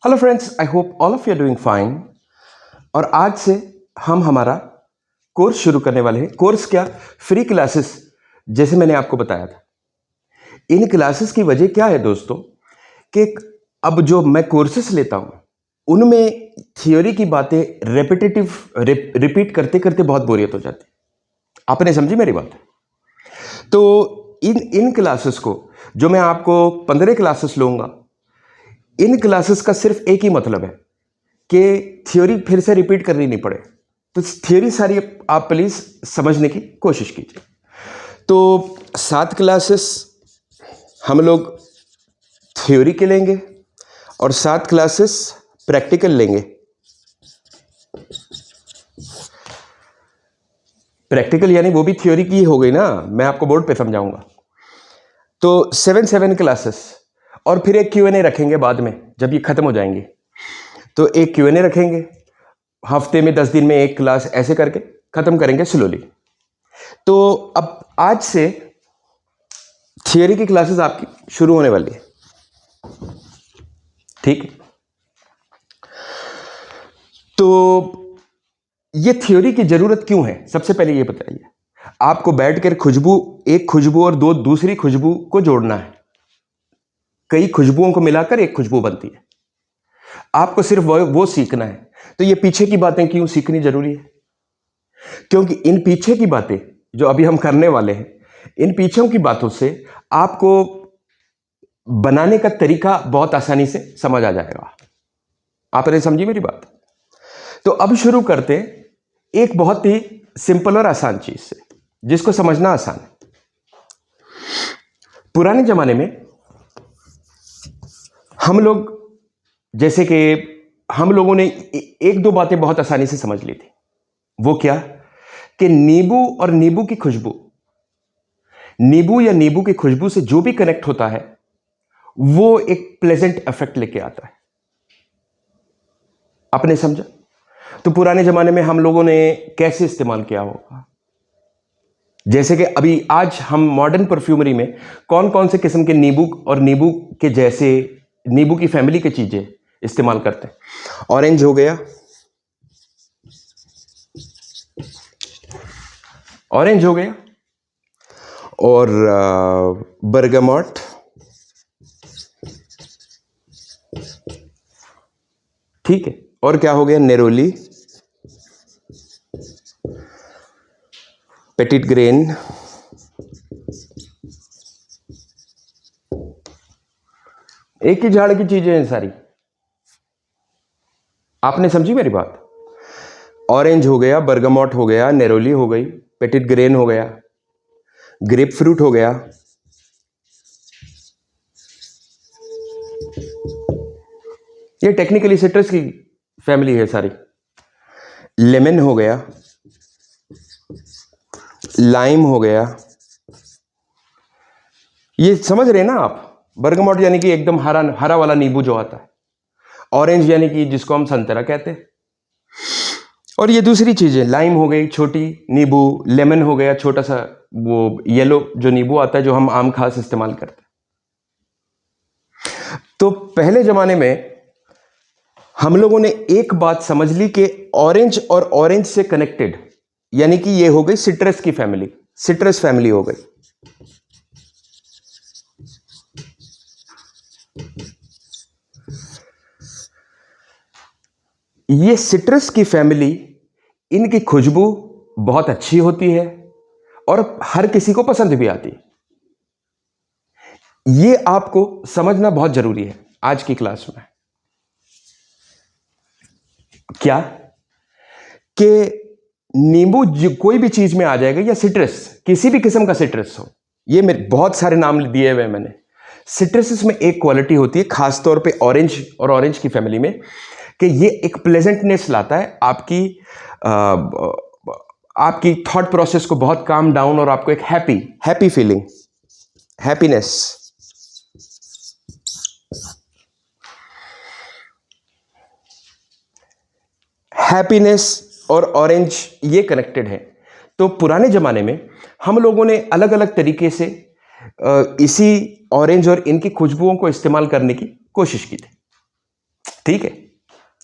Hello friends, I hope all of you are doing fine. और आज से हम हमारा कोर्स शुरू करने वाले हैं। कोर्स क्या? फ्री क्लासेस, जैसे मैंने आपको बताया था। इन क्लासेस की वजह क्या है दोस्तों कि अब जो मैं कोर्सेस लेता हूं उनमें थियोरी की बातें रिपीट करते करते बहुत बोरियत हो जाती है। आपने समझी मेरी बात? तो इन क्लासेस को जो मैं आपको 15 क्लासेस लूंगा, इन क्लासेस का सिर्फ एक ही मतलब है कि थ्योरी फिर से रिपीट करनी नहीं पड़े। तो थ्योरी सारी आप प्लीज समझने की कोशिश कीजिए। तो 7 क्लासेस हम लोग थ्योरी के लेंगे और 7 क्लासेस प्रैक्टिकल लेंगे। प्रैक्टिकल यानी वो भी थ्योरी की हो गई ना, मैं आपको बोर्ड पे समझाऊंगा। तो 7 क्लासेस और फिर एक Q&A रखेंगे बाद में जब ये खत्म हो जाएंगे। तो एक Q&A रखेंगे, हफ्ते में 10 दिन में एक क्लास, ऐसे करके खत्म करेंगे स्लोली। तो अब आज से थियरी की क्लासेस आपकी शुरू होने वाली है, ठीक है? तो ये थ्योरी की जरूरत क्यों है, सबसे पहले ये बताइए। आपको बैठकर एक खुशबू और दो दूसरी खुशबू को जोड़ना है। कई खुशबुओं को मिलाकर एक खुशबू बनती है। आपको सिर्फ वो सीखना है। तो ये पीछे की बातें क्यों सीखनी जरूरी है? क्योंकि इन पीछे की बातें जो अभी हम करने वाले हैं, इन पीछे की बातों से आपको बनाने का तरीका बहुत आसानी से समझ आ जाएगा। आपने समझी मेरी बात? तो अब शुरू करते हैं एक बहुत ही सिंपल और आसान चीज से, जिसको समझना आसान है। पुराने जमाने में हम लोग, जैसे कि हम लोगों ने एक दो बातें बहुत आसानी से समझ ली थी। वो क्या? कि नींबू और नींबू की खुशबू, नींबू या नींबू की खुशबू से जो भी कनेक्ट होता है वो एक प्लेजेंट इफेक्ट लेके आता है। आपने समझा? तो पुराने जमाने में हम लोगों ने कैसे इस्तेमाल किया होगा? जैसे कि अभी आज हम मॉडर्न परफ्यूमरी में कौन कौन से किस्म के नींबू और नींबू के जैसे नींबू की फैमिली की चीजें इस्तेमाल करते हैं। ऑरेंज हो गया, ऑरेंज हो गया, और बर्गामोट, ठीक है, और क्या हो गया? नेरोली, पेटिट ग्रेन, एक ही झाड़ की चीजें हैं सारी। आपने समझी मेरी बात? ऑरेंज हो गया, बर्गामोट हो गया, नेरोली हो गई, पेटिट ग्रेन हो गया, ग्रेप फ्रूट हो गया, ये टेक्निकली सिट्रस की फैमिली है सारी। लेमन हो गया, लाइम हो गया, ये समझ रहे हैं ना आप? बर्गामोट यानी कि एकदम हरा हरा वाला नींबू जो आता है, ऑरेंज यानी कि जिसको हम संतरा कहते हैं, और ये दूसरी चीजें, लाइम हो गई छोटी नींबू, लेमन हो गया छोटा सा वो येलो जो नींबू आता है जो हम आम खास इस्तेमाल करते हैं। तो पहले जमाने में हम लोगों ने एक बात समझ ली कि ऑरेंज और ऑरेंज से कनेक्टेड, यानी कि ये हो गई सिट्रस की फैमिली, सिट्रस फैमिली हो गई। ये सिट्रस की फैमिली, इनकी खुशबू बहुत अच्छी होती है और हर किसी को पसंद भी आती है। ये आपको समझना बहुत जरूरी है आज की क्लास में। क्या? कि नींबू कोई भी चीज में आ जाएगा, या सिट्रस, किसी भी किस्म का सिट्रस हो, ये मेरे बहुत सारे नाम दिए हुए मैंने। सिट्रस में एक क्वालिटी होती है खासतौर पे ऑरेंज और ऑरेंज की फैमिली में, कि ये एक प्लेजेंटनेस लाता है आपकी थॉट प्रोसेस को बहुत काम डाउन, और आपको एक हैप्पी फीलिंग, हैप्पीनेस। हैप्पीनेस और ऑरेंज ये कनेक्टेड है। तो पुराने जमाने में हम लोगों ने अलग अलग तरीके से इसी ऑरेंज और इनकी खुशबुओं को इस्तेमाल करने की कोशिश की थी। ठीक है,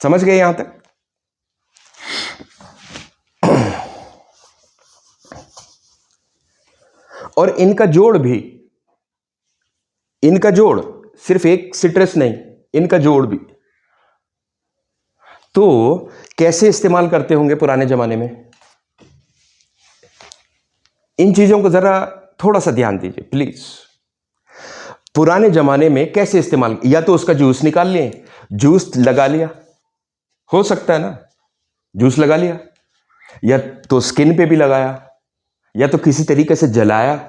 समझ गए यहां तक? और इनका जोड़ भी, इनका जोड़ सिर्फ एक सिट्रस नहीं, इनका जोड़ भी। तो कैसे इस्तेमाल करते होंगे पुराने जमाने में? इन चीजों को जरा थोड़ा सा ध्यान दीजिए प्लीज। पुराने जमाने में कैसे इस्तेमाल, या तो उसका जूस निकाल लिए, जूस लगा लिया, हो सकता है ना, जूस लगा लिया, या तो स्किन पे भी लगाया, या तो किसी तरीके से जलाया।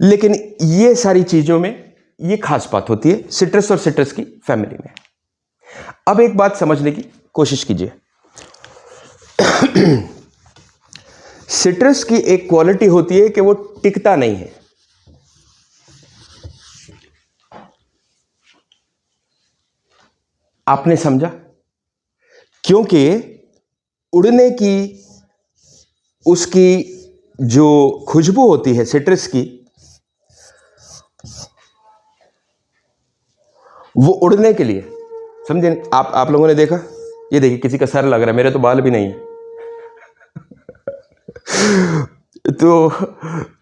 लेकिन ये सारी चीजों में ये खास बात होती है सिट्रस और सिट्रस की फैमिली में। अब एक बात समझने की कोशिश कीजिए। सिट्रस की एक क्वालिटी होती है कि वो टिकता नहीं है। आपने समझा? क्योंकि उड़ने की उसकी जो खुशबू होती है सिट्रस की, वो उड़ने के लिए, समझे? आप लोगों ने देखा, ये देखिए किसी का सर लग रहा है, मेरे तो बाल भी नहीं है। तो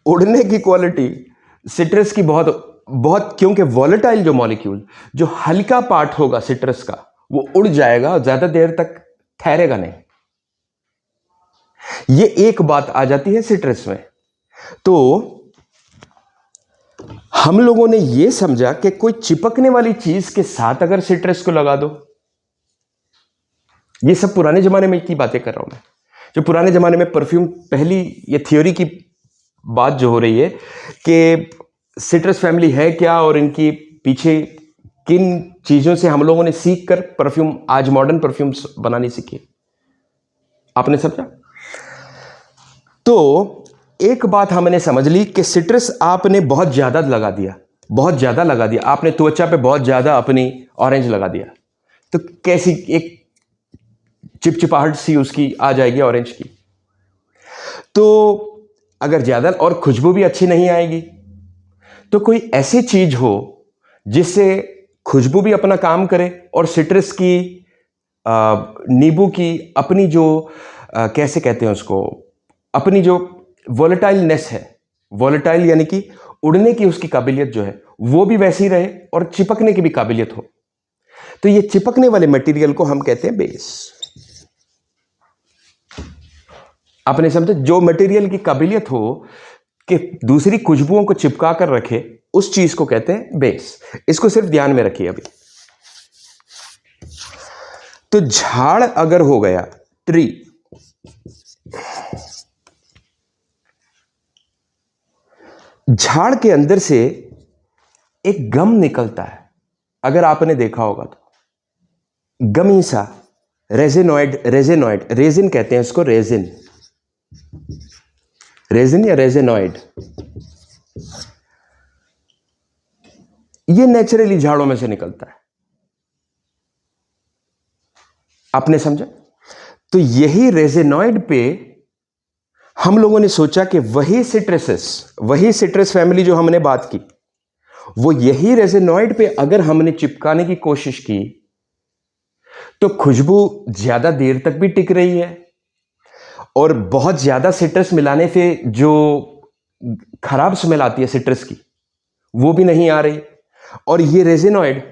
उड़ने की क्वालिटी सिट्रस की बहुत बहुत, क्योंकि वॉलेटाइल जो मॉलिक्यूल, जो हल्का पार्ट होगा सिट्रस का, वो उड़ जाएगा और ज्यादा देर तक ठहरेगा नहीं। ये एक बात आ जाती है सिट्रस में। तो हम लोगों ने यह समझा कि कोई चिपकने वाली चीज के साथ अगर सिट्रस को लगा दो, ये सब पुराने जमाने में की बातें कर रहा हूं मैं, जो पुराने जमाने में परफ्यूम, पहली ये थियोरी की बात जो हो रही है कि सिट्रस फैमिली है क्या और इनकी पीछे किन चीजों से हम लोगों ने सीख कर परफ्यूम, आज मॉडर्न परफ्यूम्स बनानी सीखी। आपने समझा? तो एक बात हमने समझ ली कि सिट्रस आपने बहुत ज्यादा लगा दिया, बहुत ज्यादा लगा दिया, आपने त्वचा पे बहुत ज्यादा अपनी ऑरेंज लगा दिया, तो कैसी एक चिपचिपाहट सी उसकी आ जाएगी ऑरेंज की। तो अगर ज्यादा, और खुशबू भी अच्छी नहीं आएगी। तो कोई ऐसी चीज हो जिससे खुशबू भी अपना काम करे और सिट्रस की, नींबू की अपनी जो, कैसे कहते हैं उसको, अपनी जो वॉलेटाइलनेस है, वॉलेटाइल यानी कि उड़ने की उसकी काबिलियत जो है वो भी वैसी रहे और चिपकने की भी काबिलियत हो। तो ये चिपकने वाले मटेरियल को हम कहते हैं बेस। आपने समझा? जो मटेरियल की काबिलियत हो कि दूसरी खुशबुओं को चिपका कर रखे, उस चीज को कहते हैं बेस। इसको सिर्फ ध्यान में रखिए अभी। तो झाड़ अगर हो गया, ट्री, झाड़ के अंदर से एक गम निकलता है, अगर आपने देखा होगा तो गमी सा, रेजिनॉइड, रेजिनॉइड, रेजिन कहते हैं इसको, रेजिन, रेजिन या रेजिनॉइड, ये नेचुरली झाड़ों में से निकलता है। आपने समझा? तो यही रेजिनॉइड पे हम लोगों ने सोचा कि वही सिट्रस फैमिली जो हमने बात की, वो यही रेजिनॉइड पे अगर हमने चिपकाने की कोशिश की तो खुशबू ज्यादा देर तक भी टिक रही है, और बहुत ज्यादा सिट्रस मिलाने से जो खराब स्मेल आती है सिट्रस की, वो भी नहीं आ रही, और ये रेजिनॉइड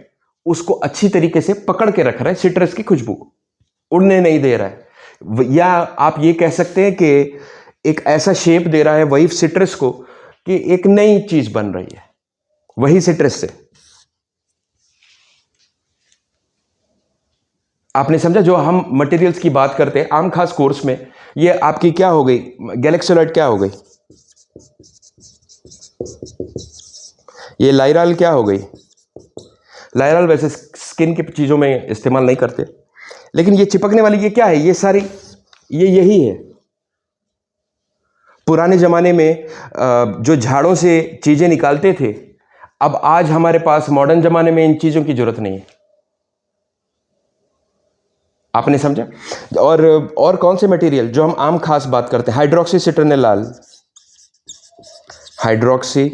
उसको अच्छी तरीके से पकड़ के रख रहा है, सिट्रस की खुशबू को उड़ने नहीं दे रहा है। या आप ये कह सकते हैं कि एक ऐसा शेप दे रहा है वही सिट्रस को कि एक नई चीज बन रही है वही सिट्रस से। आपने समझा? जो हम मटेरियल्स की बात करते हैं आम खास कोर्स में, ये आपकी क्या हो गई, गैलेक्सोलाइट क्या हो गई, ये लाइराल क्या हो गई। लाइराल वैसे स्किन की चीजों में इस्तेमाल नहीं करते, लेकिन ये चिपकने वाली ये क्या है, ये सारी ये यही है। पुराने ज़माने में जो झाड़ों से चीज़ें निकालते थे, अब आज हमारे पास मॉडर्न ज़माने में इन चीज़ों की ज़रूरत नहीं है। आपने समझा? और कौन से मटेरियल जो हम आम खास बात करते हैं, हाइड्रोक्सी सिट्रोनेलाल, हाइड्रोक्सी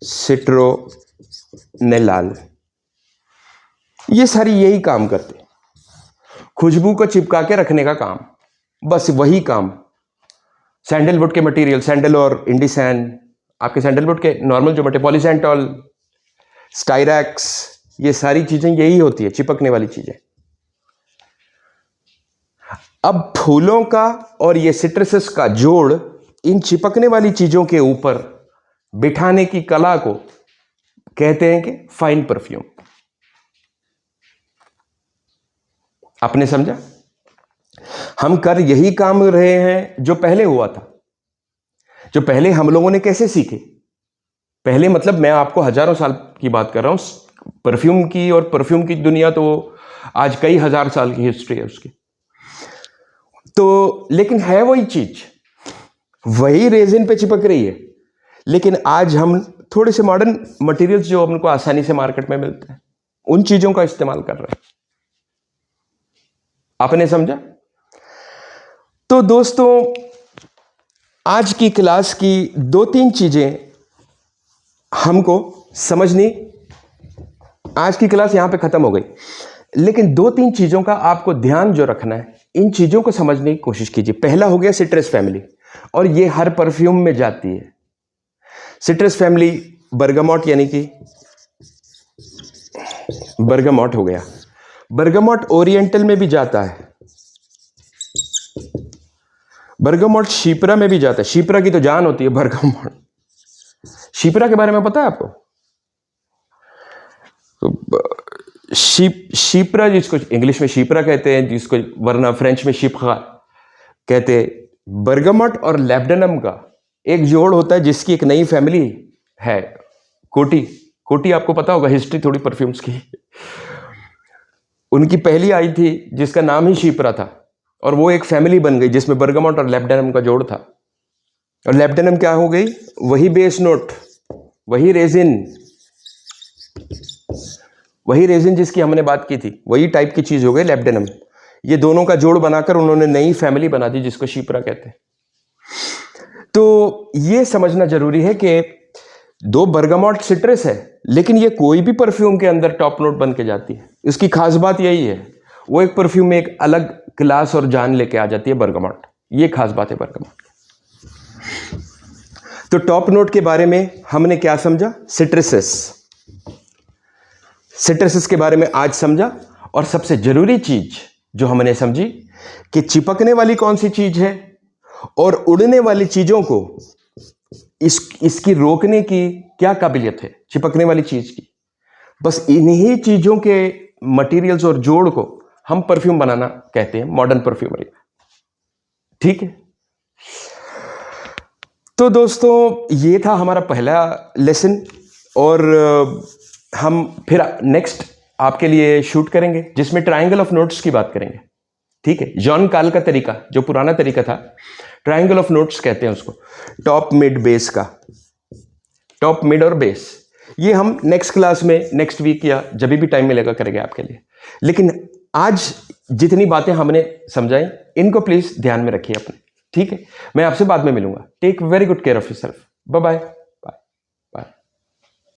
सिट्रोनेलाल, ये सारी यही काम करते हैं, खुशबू को चिपका के रखने का काम, बस वही काम। सैंडलवुड के मटेरियल, सैंडल और इंडिसैन, आपके सैंडलवुड के नॉर्मल जो मटेरियल, पॉलीसेंटॉल, स्टाइरैक्स, ये सारी चीजें यही होती है, चिपकने वाली चीजें। अब फूलों का और ये सिट्रसेस का जोड़ इन चिपकने वाली चीजों के ऊपर बिठाने की कला को कहते हैं कि फाइन परफ्यूम। आपने समझा? हम कर यही काम रहे हैं जो पहले हुआ था, जो पहले हम लोगों ने कैसे सीखे। पहले मतलब मैं आपको हजारों साल की बात कर रहा हूं परफ्यूम की, और परफ्यूम की दुनिया तो आज कई हजार साल की हिस्ट्री है उसकी। तो लेकिन है वही चीज, वही रेजिन पे चिपक रही है, लेकिन आज हम थोड़े से मॉडर्न मटेरियल्स जो हमको आसानी से मार्केट में मिलते हैं उन चीजों का इस्तेमाल कर रहे हैं। आपने समझा? तो दोस्तों, आज की क्लास की 2-3 चीजें हमको समझनी, आज की क्लास यहां पे खत्म हो गई, लेकिन 2-3 चीजों का आपको ध्यान जो रखना है, इन चीजों को समझने की कोशिश कीजिए। पहला हो गया सिट्रस फैमिली, और ये हर परफ्यूम में जाती है। सिट्रस फैमिली बर्गामॉट, यानी कि बर्गामॉट हो गया। बर्गामॉट ओरिएंटल में भी जाता है, बर्गामॉट शिप्रा में भी जाता है। शिप्रा की तो जान होती है बर्गामॉट। शिप्रा के बारे में पता है आपको? तो शिप्रा, जिसको इंग्लिश में शिप्रा कहते हैं, जिसको वरना फ्रेंच में शिप्रा कहते हैं, बर्गामॉट और लैब्डेनम का एक जोड़ होता है जिसकी एक नई फैमिली है, कोटी। कोटी आपको पता होगा, हिस्ट्री थोड़ी परफ्यूम्स की। उनकी पहली आई थी जिसका नाम ही शिप्रा था, और वो एक फैमिली बन गई जिसमें बर्गामॉट और लैब्डेनम का जोड़ था। और लैब्डेनम क्या हो गई? वही बेस नोट, वही रेजिन जिसकी हमने बात की थी, वही टाइप की चीज हो गई लैब्डेनम। ये दोनों का जोड़ बनाकर उन्होंने नई फैमिली बना दी जिसको शिप्रा कहते हैं। तो ये समझना जरूरी है कि दो बर्गामॉट सिट्रस है, लेकिन ये कोई भी परफ्यूम के अंदर टॉप नोट बन के जाती है। इसकी खास बात यही है, वो एक परफ्यूम में एक अलग क्लास और जान लेके आ जाती है बर्गामॉट। ये खास बात है बर्गामॉट। तो टॉप नोट के बारे में हमने क्या समझा? सिट्रसेस के बारे में आज समझा। और सबसे जरूरी चीज जो हमने समझी कि चिपकने वाली कौन सी चीज है और उड़ने वाली चीजों को इसकी रोकने की क्या काबिलियत है, चिपकने वाली चीज की। बस इन्हीं चीजों के मटेरियल्स और जोड़ को हम परफ्यूम बनाना कहते हैं मॉडर्न परफ्यूमरी। ठीक है? तो दोस्तों, ये था हमारा पहला लेसन, और हम फिर नेक्स्ट आपके लिए शूट करेंगे जिसमें ट्रायंगल ऑफ नोट्स की बात करेंगे। ठीक है? जॉन काल का तरीका, जो पुराना तरीका था, ट्रायंगल ऑफ नोट्स कहते हैं उसको, टॉप मिड बेस का, टॉप मिड और बेस। ये हम नेक्स्ट क्लास में, नेक्स्ट वीक या जब भी टाइम मिलेगा करेंगे आपके लिए। लेकिन आज जितनी बातें हमने समझाई, इनको प्लीज ध्यान में रखिए अपने। ठीक है? मैं आपसे बाद में मिलूंगा। Take very good care of yourself. Bye bye.